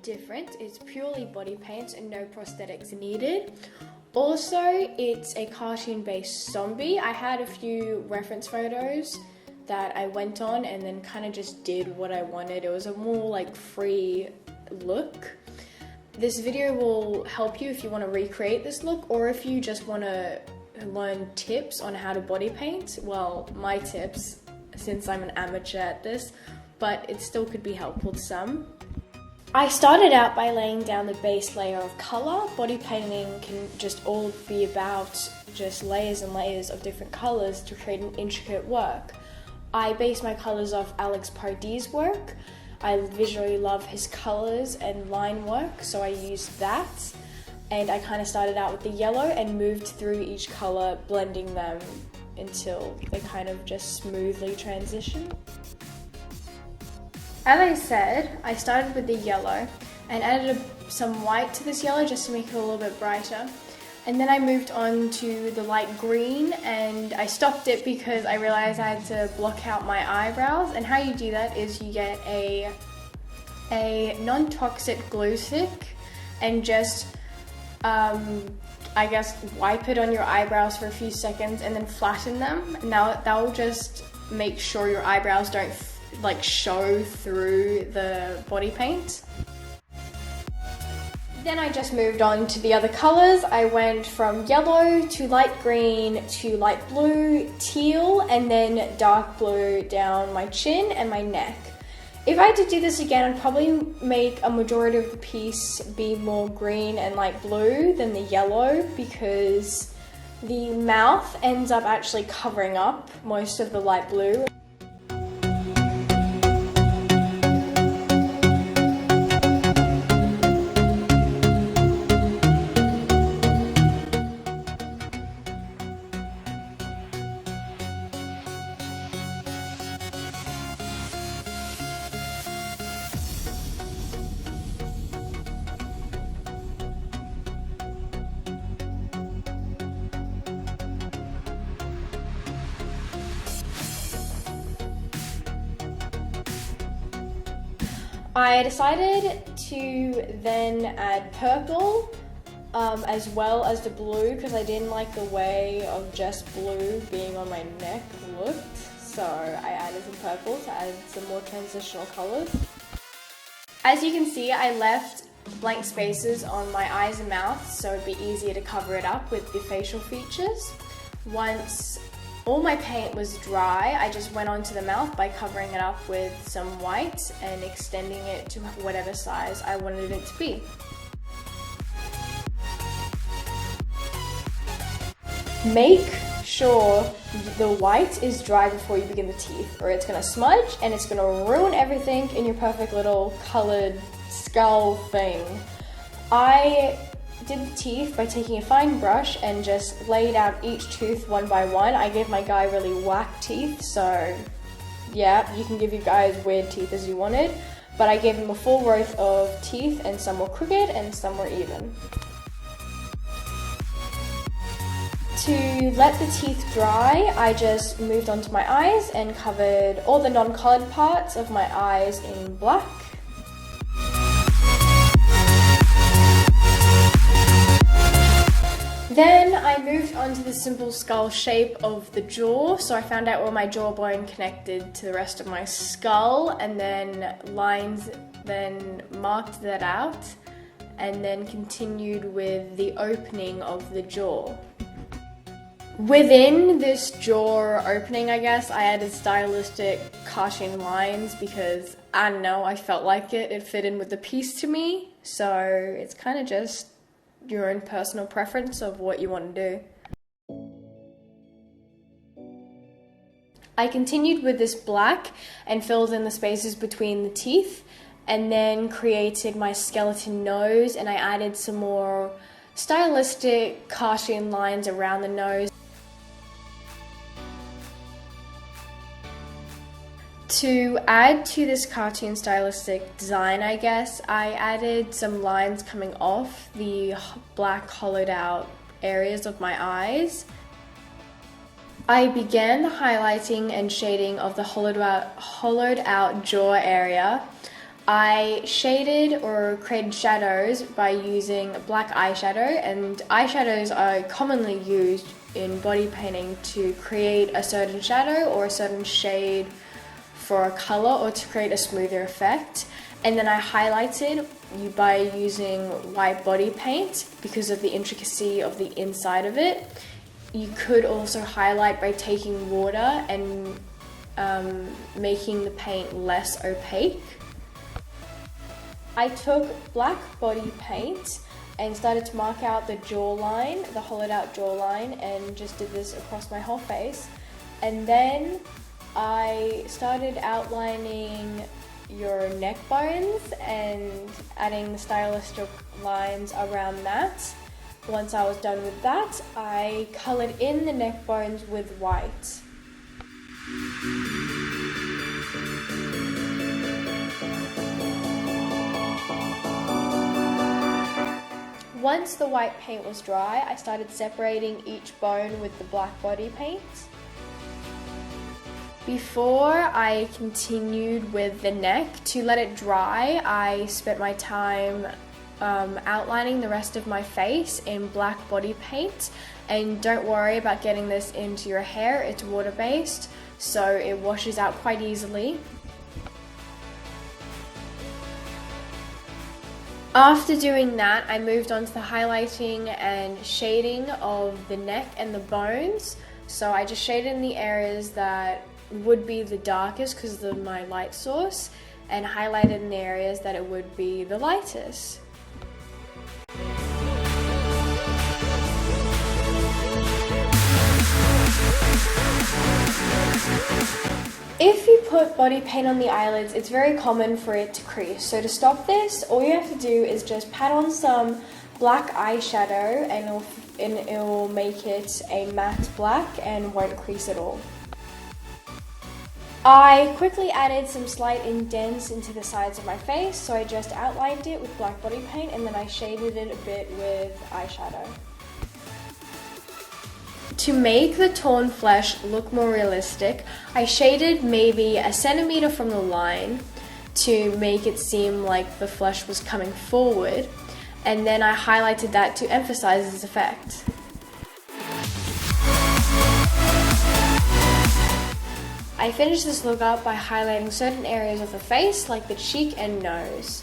different. It's purely body paint and no prosthetics needed. Also, it's a cartoon-based zombie. I had a few reference photos that I went on and then kind of just did what I wanted. It was a more like free look. This video will help you if you want to recreate this look, or if you just want to learn tips on how to body paint. Well, my tips, since I'm an amateur at this, but it still could be helpful to some. I started out by laying down the base layer of colour. Body painting can just all be about just layers and layers of different colours to create an intricate work. I base my colours off Alex Pardee work. I visually love his colours and line work, so I used that. And I kind of started out with the yellow and moved through each colour, blending them until they kind of just smoothly transition. As I said, I started with the yellow and added some white to this yellow just to make it a little bit brighter. And then I moved on to the light green, and I stopped it because I realized I had to block out my eyebrows. And how you do that is you get a non-toxic glue stick and just I guess wipe it on your eyebrows for a few seconds and then flatten them. Now that will just make sure your eyebrows don't like show through the body paint. Then I just moved on to the other colours. I went from yellow to light green to light blue, teal, and then dark blue down my chin and my neck. If I had to do this again, I'd probably make a majority of the piece be more green and light blue than the yellow, because the mouth ends up actually covering up most of the light blue. I decided to then add purple as well as the blue, because I didn't like the way of just blue being on my neck looked. So I added some purple to add some more transitional colours. As you can see, I left blank spaces on my eyes and mouth so it'd be easier to cover it up with the facial features. Once all my paint was dry, I just went onto the mouth by covering it up with some white and extending it to whatever size I wanted it to be. Make sure the white is dry before you begin the teeth, or it's gonna smudge and it's gonna ruin everything in your perfect little colored skull thing. I did the teeth by taking a fine brush and just laid out each tooth one by one. I gave my guy really whack teeth, so yeah, you can give your guys weird teeth as you wanted, but I gave him a full row of teeth, and some were crooked and some were even. To let the teeth dry, I just moved on to my eyes and covered all the non-colored parts of my eyes in black. Then I moved on to the simple skull shape of the jaw, so I found out where my jawbone connected to the rest of my skull, and then marked that out, and then continued with the opening of the jaw. Within this jaw opening, I guess, I added stylistic cartoon lines because, I don't know, I felt like it fit in with the piece to me, so it's kind of just your own personal preference of what you want to do. I continued with this black and filled in the spaces between the teeth, and then created my skeleton nose, and I added some more stylistic cartoon lines around the nose. To add to this cartoon stylistic design, I guess, I added some lines coming off the black hollowed out areas of my eyes. I began the highlighting and shading of the hollowed out jaw area I shaded or created shadows by using black eyeshadow, and eyeshadows are commonly used in body painting to create a certain shadow or a certain shade for a color or to create a smoother effect. And then I highlighted by using white body paint because of the intricacy of the inside of it. You could also highlight by taking water and making the paint less opaque. I took black body paint and started to mark out the jawline, the hollowed out jawline, and just did this across my whole face. And then I started outlining your neck bones and adding the stylistic lines around that. Once I was done with that, I coloured in the neck bones with white. Once the white paint was dry, I started separating each bone with the black body paint. Before I continued with the neck, to let it dry, I spent my time outlining the rest of my face in black body paint. And don't worry about getting this into your hair, it's water-based, so it washes out quite easily. After doing that, I moved on to the highlighting and shading of the neck and the bones. So I just shaded in the areas that would be the darkest because of my light source, and highlighted in the areas that it would be the lightest. If you put body paint on the eyelids, it's very common for it to crease. So to stop this, all you have to do is just pat on some black eyeshadow and it'll make it a matte black and won't crease at all. I quickly added some slight indents into the sides of my face, so I just outlined it with black body paint and then I shaded it a bit with eyeshadow. To make the torn flesh look more realistic, I shaded maybe a centimeter from the line to make it seem like the flesh was coming forward, and then I highlighted that to emphasize this effect. I finished this look up by highlighting certain areas of the face, like the cheek and nose.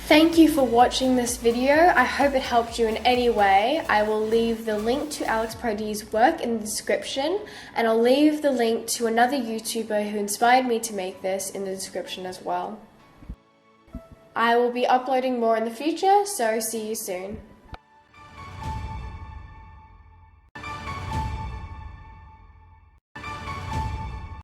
Thank you for watching this video. I hope it helped you in any way. I will leave the link to Alex Pardee work in the description, and I'll leave the link to another YouTuber who inspired me to make this in the description as well. I will be uploading more in the future, so see you soon.